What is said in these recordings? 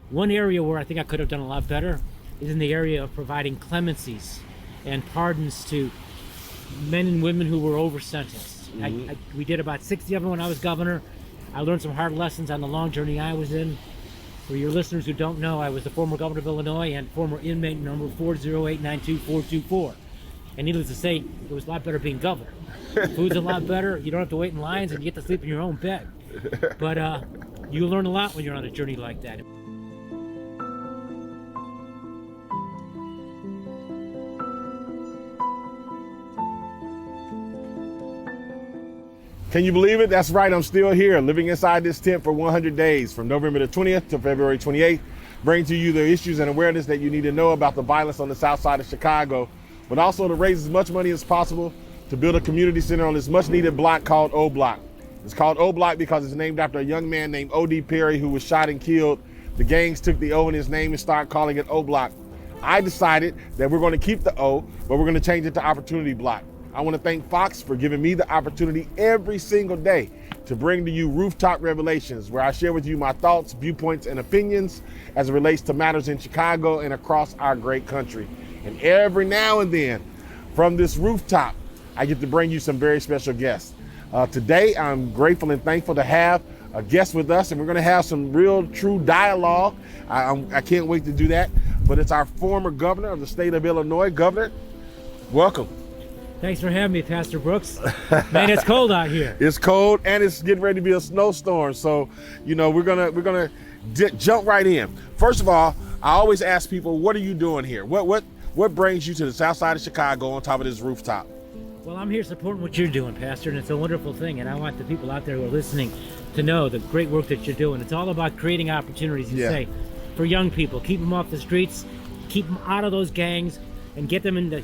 One area where I think I could have done a lot better is in the area of providing clemencies and pardons to men and women who were over sentenced. We did about 60 of them when I was governor. I learned some hard lessons on the long journey I was in. For your listeners who don't know, I was the former governor of Illinois and former inmate number 4089244. And needless to say, it was a lot better being governor. Food's a lot better. You don't have to wait in lines and you get to sleep in your own bed. But you learn a lot when you're on a journey like that. Can you believe it? That's right, I'm still here, living inside this tent for 100 days, from November the 20th to February 28th, bringing to you the issues and awareness that you need to know about the violence on the south side of Chicago, but also to raise as much money as possible to build a community center on this much needed block called O Block. It's called O Block because it's named after a young man named O.D. Perry who was shot and killed. The gangs took the O in his name and started calling it O Block. I decided that we're going to keep the O, but we're going to change it to Opportunity Block. I want to thank Fox for giving me the opportunity every single day to bring to you Rooftop Revelations, where I share with you my thoughts, viewpoints, and opinions as it relates to matters in Chicago and across our great country. And every now and then, from this rooftop, I get to bring you some very special guests. Today, I'm grateful and thankful to have a guest with us, and we're going to have some real, true dialogue. I can't wait to do that. But it's our former governor of the state of Illinois. Governor, welcome. Thanks for having me, Pastor Brooks. Man, it's cold out here. It's cold and it's getting ready to be a snowstorm. So, you know, we're gonna jump right in. First of all, I always ask people, what are you doing here? What brings you to the south side of Chicago on top of this rooftop? Well, I'm here supporting what you're doing, Pastor, and it's a wonderful thing. And I want the people out there who are listening to know the great work that you're doing. It's all about creating opportunities, you say, for young people. Keep them off the streets, keep them out of those gangs, and get them into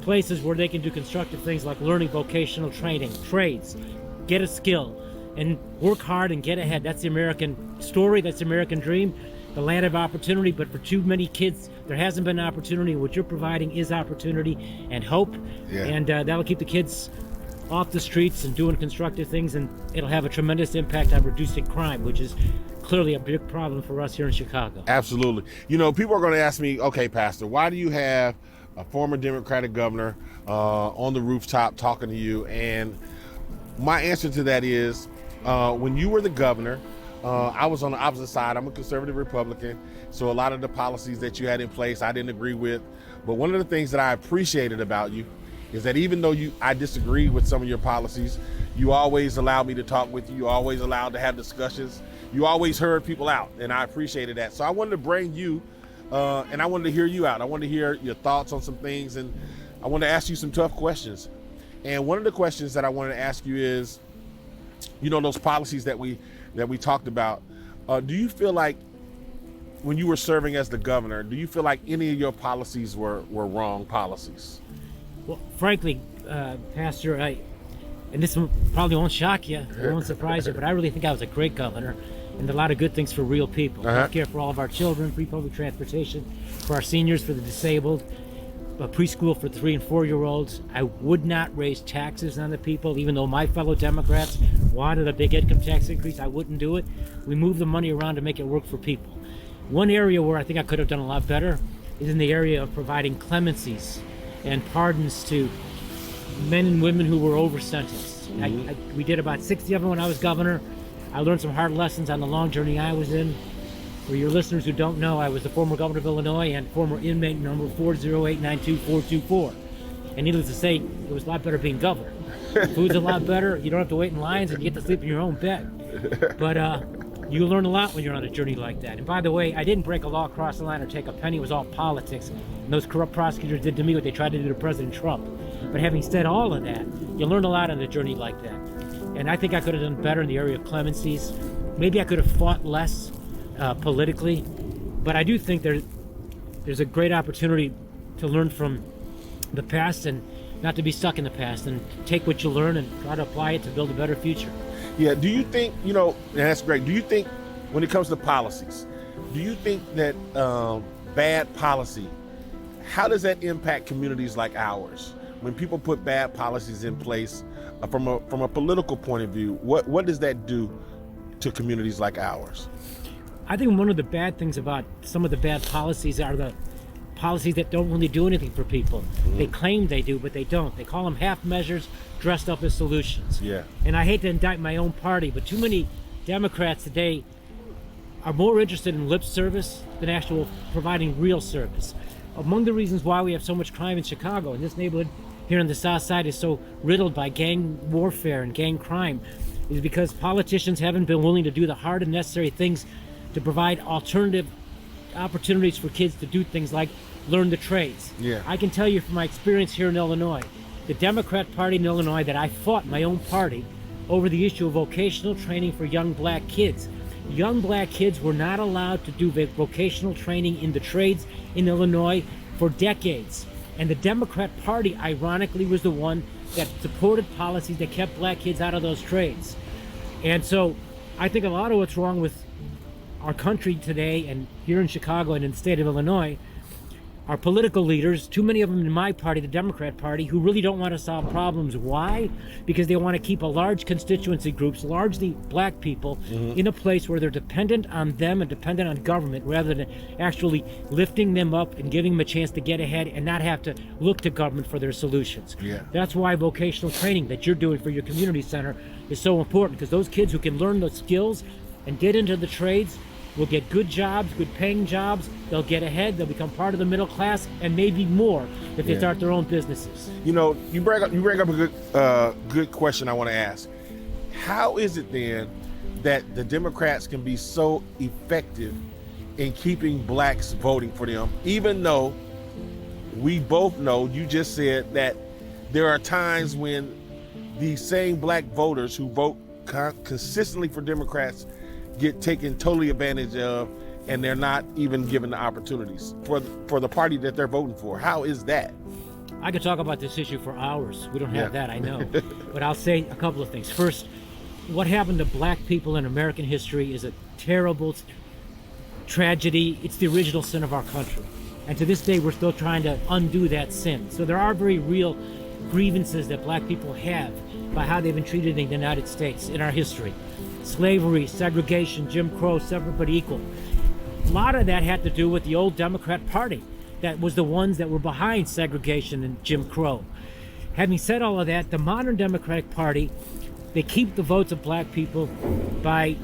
places where they can do constructive things like learning vocational training, trades, get a skill, and work hard and get ahead. That's the American story, that's the American dream, the land of opportunity. But for too many kids, there hasn't been opportunity. What you're providing is opportunity and hope, and that'll keep the kids off the streets and doing constructive things, and it'll have a tremendous impact on reducing crime, which is clearly a big problem for us here in Chicago. Absolutely. You know, people are going to ask me, okay, Pastor, why do you have a former Democratic governor on the rooftop talking to you? And my answer to that is, when you were the governor, I was on the opposite side. I'm a conservative Republican, so a lot of the policies that you had in place I didn't agree with. But one of the things that I appreciated about you is that even though I disagreed with some of your policies, you always allowed me to talk with you. You always allowed to have discussions. You always heard people out, and I appreciated that. So I wanted to bring you and I wanted to hear you out. I wanted to hear your thoughts on some things, and I wanted to ask you some tough questions. And one of the questions that I wanted to ask you is, you know, those policies that we talked about, do you feel like when you were serving as the governor, do you feel like any of your policies were wrong policies? Well, frankly, Pastor, and this probably won't shock you, it won't surprise you, but I really think I was a great governor and did a lot of good things for real people. Healthcare for all of our children, free public transportation for our seniors, for the disabled, preschool for 3 and 4-year-olds. I would not raise taxes on the people, even though my fellow Democrats wanted a big income tax increase. I wouldn't do it. We moved the money around to make it work for people. One area where I think I could have done a lot better is in the area of providing clemencies and pardons to men and women who were over sentenced. We did about 60 of them when I was governor. I learned some hard lessons on the long journey I was in. For your listeners who don't know, I was the former governor of Illinois and former inmate number 4089244. And needless to say, it was a lot better being governor. Food's a lot better. You don't have to wait in lines and you get to sleep in your own bed. But you learn a lot when you're on a journey like that. And by the way, I didn't break a law across the line or take a penny. It was all politics. And those corrupt prosecutors did to me what they tried to do to President Trump. But having said all of that, you learn a lot on a journey like that. And I think I could have done better in the area of clemencies. Maybe I could have fought less politically. But I do think there's a great opportunity to learn from the past and not to be stuck in the past, and take what you learn and try to apply it to build a better future. Yeah, do you think, and that's great. Do you think when it comes to policies, do you think that bad policy, how does that impact communities like ours? When people put bad policies in place from a political point of view, what does that do to communities like ours? I think one of the bad things about some of the bad policies are the policies that don't really do anything for people. They claim they do, but they don't. They call them half measures dressed up as solutions. Yeah. And I hate to indict my own party, but too many Democrats today are more interested in lip service than actual providing real service. Among the reasons why we have so much crime in Chicago, and this neighborhood here on the South Side is so riddled by gang warfare and gang crime, is because politicians haven't been willing to do the hard and necessary things to provide alternative opportunities for kids to do things like learn the trades. Yeah. I can tell you from my experience here in Illinois, the Democrat Party in Illinois that I fought, my own party, over the issue of vocational training for young black kids. Young black kids were not allowed to do vocational training in the trades in Illinois for decades. And the Democrat Party, ironically, was the one that supported policies that kept black kids out of those trades. And so I think a lot of what's wrong with our country today and here in Chicago and in the state of Illinois are political leaders, too many of them in my party, the Democrat Party, who really don't want to solve problems. Why? Because they want to keep a large constituency groups, largely black people, in a place where they're dependent on them and dependent on government rather than actually lifting them up and giving them a chance to get ahead and not have to look to government for their solutions. Yeah. That's why vocational training that you're doing for your community center is so important, because those kids who can learn the skills and get into the trades will get good jobs, good paying jobs. They'll get ahead. They'll become part of the middle class, and maybe more if they start their own businesses. You know, you bring up a good question I want to ask. How is it then that the Democrats can be so effective in keeping blacks voting for them, even though we both know, you just said that there are times when these same black voters who vote consistently for Democrats get taken totally advantage of, and they're not even given the opportunities for the party that they're voting for? How is that? I could talk about this issue for hours. We don't have that, I know. But I'll say a couple of things. First, what happened to black people in American history is a terrible tragedy. It's the original sin of our country. And to this day, we're still trying to undo that sin. So there are very real grievances that black people have by how they've been treated in the United States in our history. Slavery, segregation, Jim Crow, separate but equal. A lot of that had to do with the old Democrat Party that was the ones that were behind segregation and Jim Crow. Having said all of that, the modern Democratic Party, they keep the votes of black people by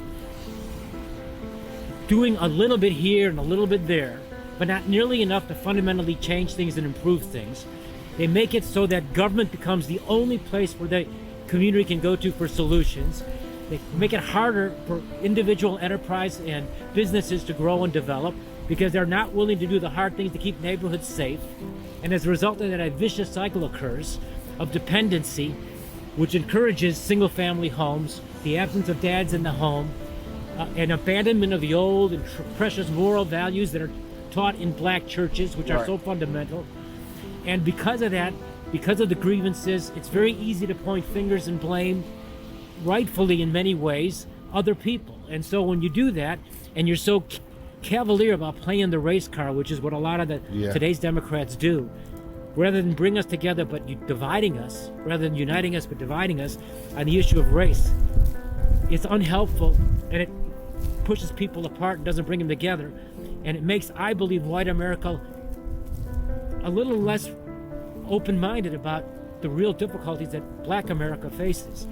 doing a little bit here and a little bit there, but not nearly enough to fundamentally change things and improve things. They make it so that government becomes the only place where the community can go to for solutions. They make it harder for individual enterprise and businesses to grow and develop because they're not willing to do the hard things to keep neighborhoods safe. And as a result of that, a vicious cycle occurs of dependency, which encourages single-family homes, the absence of dads in the home, an abandonment of the old and precious moral values that are taught in black churches, which are so fundamental. And because of that, because of the grievances, it's very easy to point fingers and blame, rightfully in many ways, other people. And so when you do that, and you're so cavalier about playing the race card, which is what a lot of today's Democrats do, rather than bring us together but dividing us, rather than uniting us but dividing us on the issue of race, it's unhelpful, and it pushes people apart and doesn't bring them together. And it makes, I believe, white America a little less open-minded about the real difficulties that black America faces.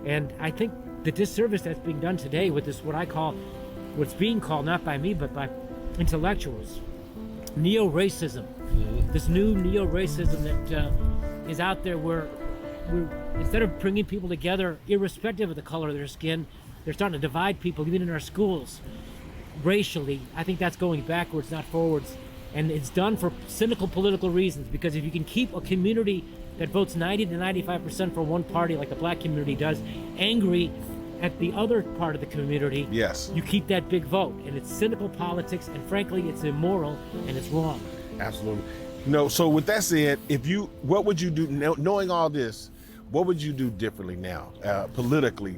And I think the disservice that's being done today with this, what's being called, not by me, but by intellectuals, neo-racism. This new neo-racism that is out there where instead of bringing people together, irrespective of the color of their skin, they're starting to divide people, even in our schools, racially. I think that's going backwards, not forwards. And it's done for cynical political reasons, because if you can keep a community that votes 90 to 95% for one party, like the black community does, angry at the other part of the community, you keep that big vote. And it's cynical politics, and frankly, it's immoral, and it's wrong. Absolutely. No, so with that said, what would you do, knowing all this, what would you do differently now, politically,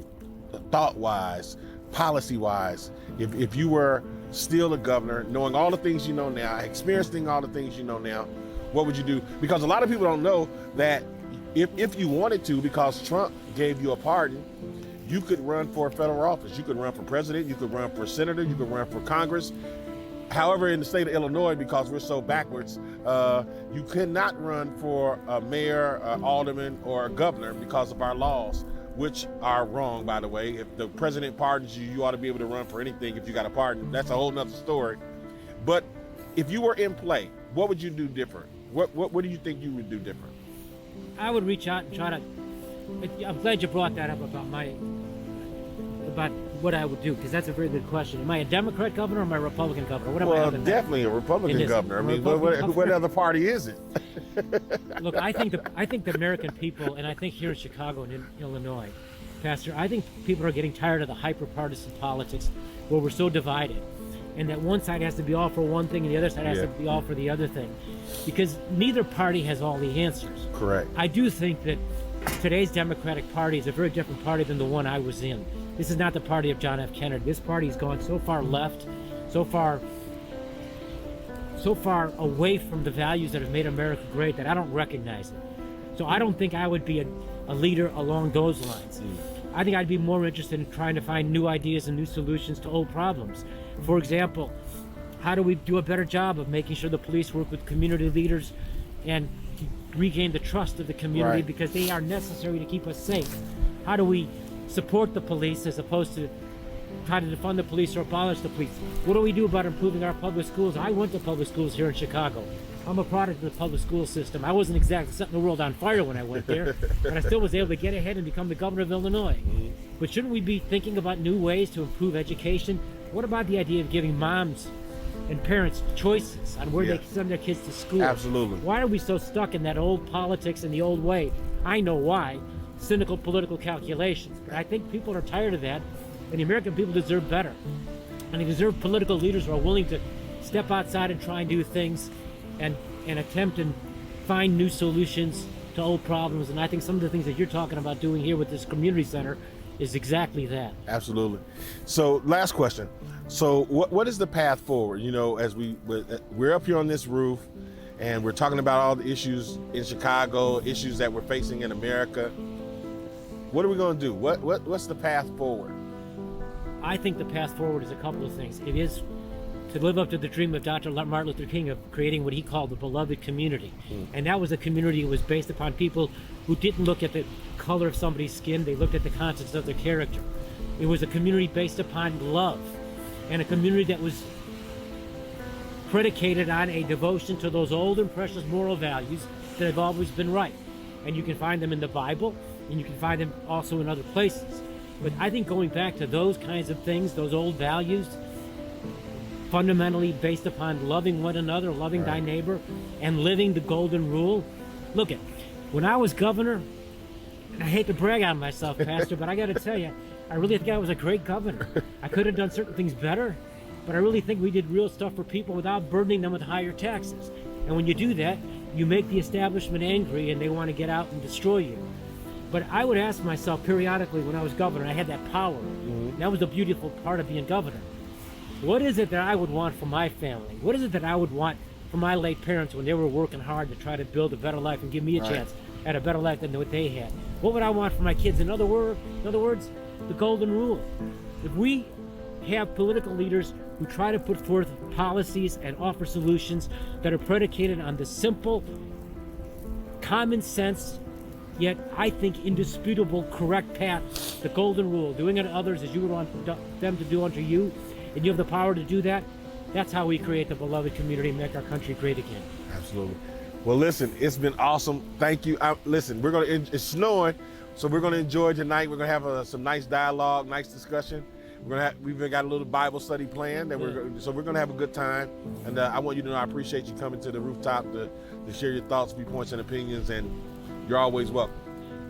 thought-wise, policy-wise, if you were still a governor, knowing all the things you know now, experiencing all the things you know now, what would you do? Because a lot of people don't know that if you wanted to, because Trump gave you a pardon, you could run for a federal office. You could run for president, you could run for senator, you could run for Congress. However, in the state of Illinois, because we're so backwards, you cannot run for a mayor, alderman, or a governor because of our laws, which are wrong, by the way. If the president pardons you, you ought to be able to run for anything if you got a pardon. That's a whole nother story. But if you were in play, what would you do different? What do you think you would do different? I would reach out and try to. I'm glad you brought that up about what I would do, because that's a very good question. Am I a Democrat governor or am I a Republican governor? What am I? Well, definitely a Republican governor. I mean, what other party is it? Look, I think the American people, and I think here in Chicago and in Illinois, Pastor, I think people are getting tired of the hyper-partisan politics where we're so divided, and that one side has to be all for one thing and the other side has to be all for the other thing, because neither party has all the answers. Correct. I do think that today's Democratic Party is a very different party than the one I was in. This is not the party of John F. Kennedy. This party has gone so far left, so far away from the values that have made America great that I don't recognize it. So I don't think I would be a leader along those lines. I think I'd be more interested in trying to find new ideas and new solutions to old problems. For example, how do we do a better job of making sure the police work with community leaders and regain the trust of the community, because they are necessary to keep us safe? How do we support the police as opposed to try to defund the police or abolish the police? What do we do about improving our public schools? I went to public schools here in Chicago. I'm a product of the public school system. I wasn't exactly setting the world on fire when I went there, but I still was able to get ahead and become the governor of Illinois. But shouldn't we be thinking about new ways to improve education? What about the idea of giving moms and parents choices on where they send their kids to school? Absolutely. Why are we so stuck in that old politics and the old way? I know why. Cynical political calculations. But I think people are tired of that, and the American people deserve better. And they deserve political leaders who are willing to step outside and try and do things and attempt and find new solutions to old problems. And I think some of the things that you're talking about doing here with this community center is exactly that. Absolutely. So last question. So what is the path forward? You know, as we're up here on this roof and we're talking about all the issues in Chicago, issues that we're facing in America. What are we going to do? What's the path forward? I think the path forward is a couple of things. It is to live up to the dream of Dr. Martin Luther King of creating what he called the beloved community. And that was a community that was based upon people who didn't look at the color of somebody's skin, they looked at the contents of their character. It was a community based upon love, and a community that was predicated on a devotion to those old and precious moral values that have always been right. And you can find them in the Bible, and you can find them also in other places. But I think going back to those kinds of things, those old values, fundamentally based upon loving one another, loving thy neighbor, and living the golden rule. Look, when I was governor, and I hate to brag on myself, Pastor, but I got to tell you, I really think I was a great governor. I could have done certain things better, but I really think we did real stuff for people without burdening them with higher taxes. And when you do that, you make the establishment angry and they want to get out and destroy you. But I would ask myself periodically when I was governor, I had that power. That was the beautiful part of being governor. What is it that I would want for my family? What is it that I would want for my late parents when they were working hard to try to build a better life and give me a chance at a better life than what they had? What would I want for my kids? In other words, the golden rule. If we have political leaders who try to put forth policies and offer solutions that are predicated on the simple, common sense, yet I think indisputable, correct path, the golden rule, doing unto others as you would want them to do unto you, and you have the power to do that, that's how we create the beloved community and make our country great again. Absolutely. Well, listen, it's been awesome. Thank you. Listen, it's snowing, so we're going to enjoy tonight. We're going to have some nice dialogue, nice discussion. We've got a little Bible study planned, and we're going to have a good time. And I want you to know I appreciate you coming to the rooftop to share your thoughts, viewpoints, and opinions, and you're always welcome.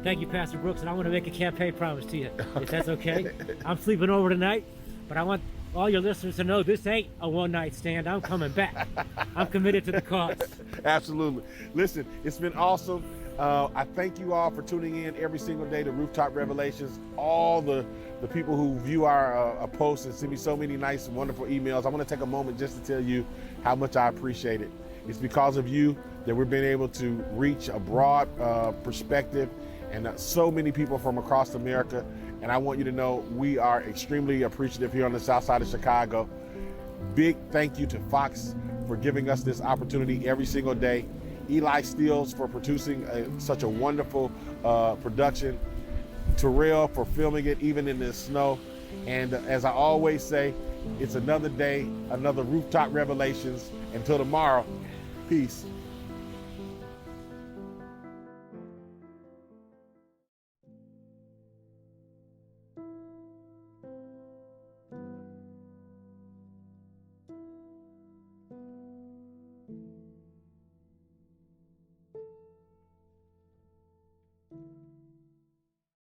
Thank you, Pastor Brooks, and I want to make a campaign promise to you, if that's okay. I'm sleeping over tonight, but I want all your listeners to know this ain't a one-night stand. I'm coming back. I'm committed to the cause. Absolutely. Listen, it's been awesome. I thank you all for tuning in every single day to Rooftop Revelations. All the people who view our posts and send me so many nice, wonderful emails. I want to take a moment just to tell you how much I appreciate it. It's because of you that we've been able to reach a broad perspective and so many people from across America. And I want you to know we are extremely appreciative here on the south side of Chicago. Big thank you to Fox for giving us this opportunity every single day. Eli Steels for producing such a wonderful production. Terrell for filming it even in the snow. And as I always say, it's another day, another Rooftop Revelations. Until tomorrow, peace.